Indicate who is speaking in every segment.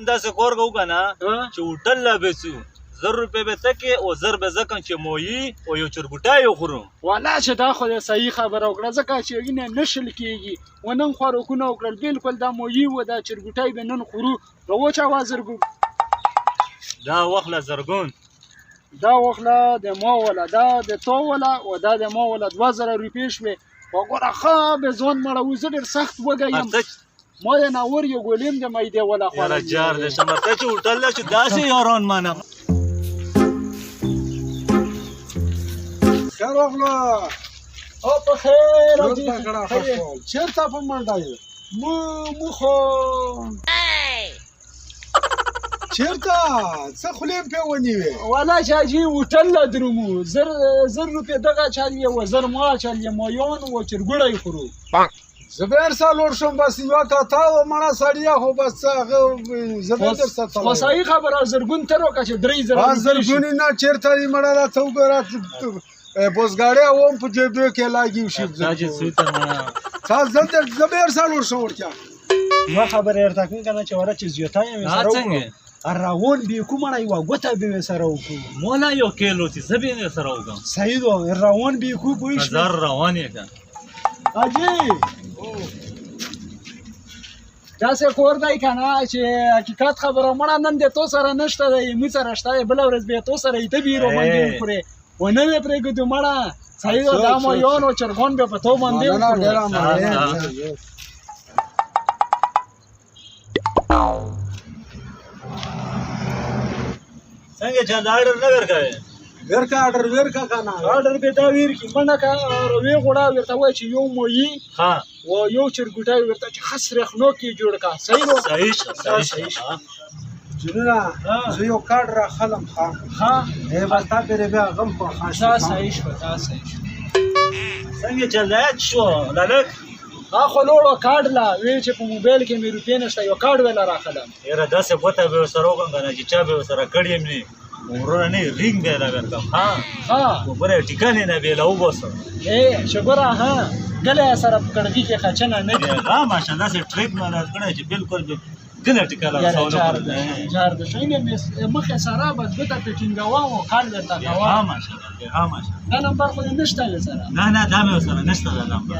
Speaker 1: داسې کار کوو که نه چې هوټل لا بیڅو 1000 روپۍ به ته کې او 1000 به زه کړم چې مویي او یو چرګوټی وخورو
Speaker 2: والله چې دا خو صحیح خبره وکړه ځکه چې نه نشل کېږي و نن خوراکونه وکړل بالکل دا مویي و دا چرګوټی به نن خورو په وچ هوا زرګو
Speaker 1: دا وخله زرګون
Speaker 2: دا وخله د ما ولا دا د تو ولا او دا د ما ولا 2000 روپۍ شوې وګوره ښه به ځوان مړه زه ډېر سخت وږی یم ما یې ناور یو ګولیم د معدې ولا خوړلی
Speaker 1: یاره جار دی شمرته چې هوټل له چې داسې یاران منم
Speaker 2: ښه راغله او په خیر چېرته په منډه یې مو خو
Speaker 3: چېرته څه خولې پې ونیوې
Speaker 2: والله چې حاجي هوټل لا درومو 1000 روپۍ دغه چل یې و 1000 ما چل یې مایان و چرګوړی خورو
Speaker 3: زه به هر سال ورشم بس یوه کاته و مړه سړیه خو بس هغه زه به درسته تللی
Speaker 2: خو صحیح خبره زرګون ته راکړه چې 3000
Speaker 3: زرګونې نه چېرته یې مړه راته وګوره بوزګاړی وم په جیبو کې لاګي وشي زه به هر سال ورشم ورکیا
Speaker 2: یوه خبره درته کوم که نه چې وره چې زیاته یې سره وکړو روان به یې کومړه یوه ګوته به یې سره وکړو
Speaker 1: مولا یو کیلو چې زه به یې سره وکړم
Speaker 2: صحیح ده روان به یې کو پوه شوې
Speaker 1: 1000 روان یې که
Speaker 2: حاجي داسې کور دی که نه چې حقیقت خبره مړه نن د تو سره نشته دی موږ سره شته دی بله ورځ به یې تو سره یې ته به یې راباندې وخورې و نه به پرېږدو مړه صحیح ده دا مایان او چرګان به په تو باندې وخورو
Speaker 1: څنګه چې دا آرډر نه ورکوې
Speaker 3: ورکه آرډر ورکه که نه
Speaker 2: آرډر به دا ویرکړي منډه که روې غوړه ورته وایي چې یو مویي و یو چرګوټی ورته چې ښه سرېښنوک یې جوړ کړه صحیح ده
Speaker 1: صحیح شه
Speaker 3: جنونه زه یو کارډ راخلم ښه بس تا پرې بیا غم په
Speaker 2: دا صحیح شوه دا صحیح شوه
Speaker 1: څنګه چلایت شو لالک
Speaker 2: خو لوړو کارډ لا ویل چې په موبایل کې مې روپۍ نشته یو کارډ ویله راخلم
Speaker 1: یاره داسې ګوته به ورسره وکړم که نه چې چا به ورسره کړي یم نه ورونه نه رینګ به یې راګرکړم ګوره یې ټیکانې نه بېله وباسم
Speaker 2: چې ګوره ګلی سره په کړکۍ کې خچنه نه دي
Speaker 1: ماشه داسې ټریک مې راز کړی چې بالکل به ګله ټیکه
Speaker 2: جار د شی نه مخې سره بس ګوته ته ټینګوم او کارډ درته کوم
Speaker 1: ماشاءالله
Speaker 2: دا نمبر خو دې نشته دی سره
Speaker 1: نه دا مې ورسره نشته دا نمبر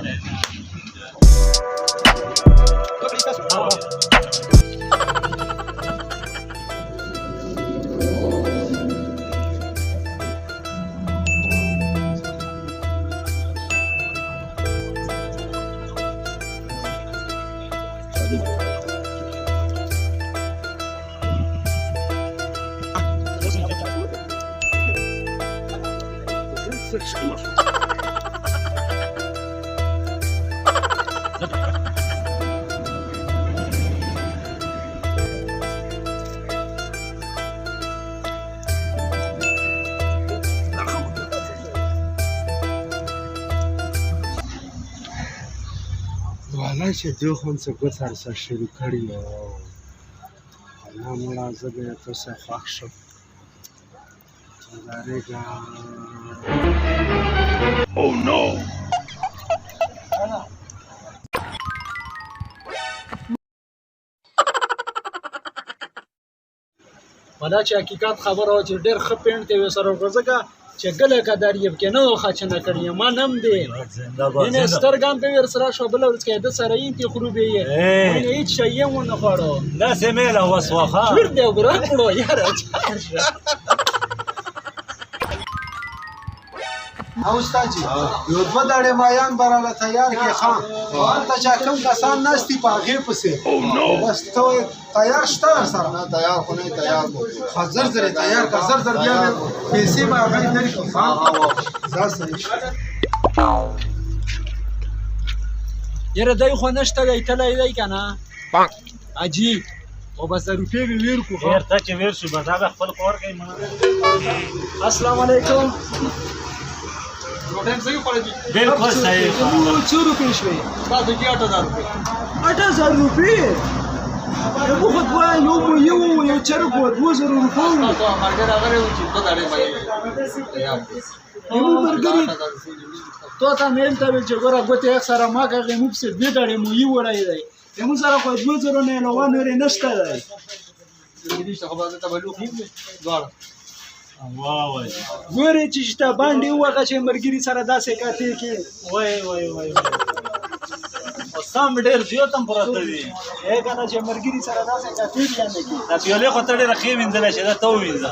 Speaker 3: والله چې دوی خو څه ګوت هرڅه شروع کړي الله مړه زه به یې تو څه خوښ شم Oh no!
Speaker 2: ولا چې حقیقت خبره وه چې ډېر ښه پینټ ته یې سره وکړه ځکه چې ګله کدار یې پکې نه و خچنه کړې ما نم دی یعنې سترګان به یې ورسره شوه بله ورځ که ده سره یې تې خورو به یې هېڅ شی یې ونه خوړو
Speaker 1: داسې میله وسوه ښه
Speaker 2: چور دی ګوره کړو یاره چار شه
Speaker 3: او استاد جي یو دوه دړې مایان براله تیار کې خان هلته چې کوم کسان ناست دي په هغې پسې بس ته تیار شته سره
Speaker 4: نه تیار خو نه تیار مو
Speaker 3: زر زر تیار که زر زر بیا مې پیسې به هغه یې درکړي دا صحیح شو
Speaker 2: یاره دی خو نشته دی تلی دی که نه عجیب او بس د روپۍ به ویر کړو
Speaker 1: خیر ته چې ویر شو بس هغه خپل کار کوي
Speaker 2: السلام علیکم
Speaker 1: بالکل صحیح
Speaker 2: څو روپۍ شوې دا د 8000 روپۍ 8000 روپۍ موږ خو دوه یو چرګ و 2000 روپۍ تو ته مې ته ویل چې ګوره ګوتې یې سره ما کړې موږ پسې 2 دړې مو یې وړی دی موږ سره خو 2000 نه علاوه نورې نشته دی
Speaker 4: نشته خو به ته به لوښي دواړه
Speaker 1: واه وای
Speaker 2: ګورې چې شته باندې ووغه چې ملګري سره داسې کاتې کې
Speaker 1: وای او سم ډېر زیات هم پراته دي
Speaker 2: ای که نه چې ملګري سره داسې کاتې بیا نه کې
Speaker 1: دا پیالې خو ته ډېره ښې وینځلی شې دا ته ووینځه